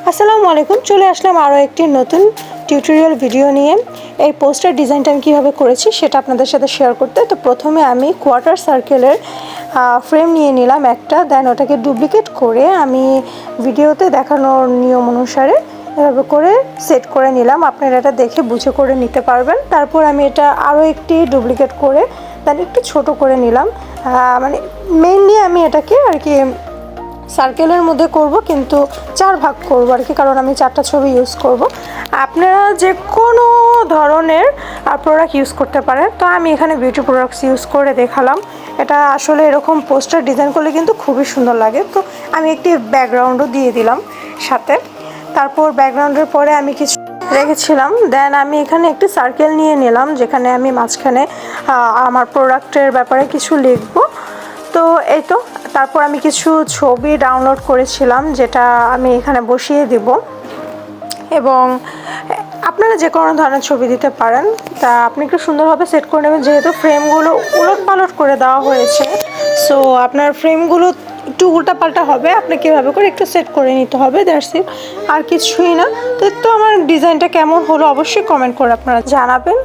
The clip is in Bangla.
আসসালামু আলাইকুম, চলে আসলাম আরও একটি নতুন টিউটোরিয়াল ভিডিও নিয়ে। এই পোস্টার ডিজাইনটা আমি কীভাবে করেছি সেটা আপনাদের সাথে শেয়ার করতে। তো প্রথমে আমি কোয়ার্টার সার্কেলের ফ্রেম নিয়ে নিলাম একটা, দেন ওটাকে ডুপ্লিকেট করে আমি ভিডিওতে দেখানোর নিয়ম অনুসারে এভাবে করে সেট করে নিলাম। আপনারা এটা দেখে বুঝে করে নিতে পারবেন। তারপর আমি এটা আরও একটি ডুপ্লিকেট করে দেন একটু ছোট করে নিলাম। মানে মেইনলি আমি এটাকে আর কি সার্কেলের মধ্যে করব, কিন্তু 4 ভাগ করব আর কি, কারণ আমি 4টা ছবি ইউজ করব। আপনারা যে কোনো ধরনের প্রোডাক্ট ইউজ করতে পারেন। তো আমি এখানে বিউটি প্রোডাক্টস ইউজ করে দেখালাম। এটা আসলে এরকম পোস্টার ডিজাইন করলে কিন্তু খুবই সুন্দর লাগে। তো আমি একটি ব্যাকগ্রাউন্ডও দিয়ে দিলাম সাথে। তারপর ব্যাকগ্রাউন্ডের পরে আমি কিছু রেখেছিলাম, দেন আমি এখানে একটি সার্কেল নিয়ে নিলাম, যেখানে আমি মাঝখানে আমার প্রোডাক্টের ব্যাপারে কিছু লিখব। তো এই তো, তারপর আমি কিছু ছবি ডাউনলোড করেছিলাম, যেটা আমি এখানে বসিয়ে দিব। এবং আপনারা যে কোনো ধরনের ছবি দিতে পারেন। তা আপনি একটু সুন্দরভাবে সেট করে নেবেন, যেহেতু ফ্রেমগুলো উলট পালট করে দেওয়া হয়েছে। সো আপনার ফ্রেমগুলো একটু উল্টাপাল্টা হবে, আপনাকে এভাবে করে একটু সেট করে নিতে হবে, দ্যাটস ইট, আর কিছুই না। তো আমার ডিজাইনটা কেমন হলো অবশ্যই কমেন্ট করে আপনারা জানাবেন।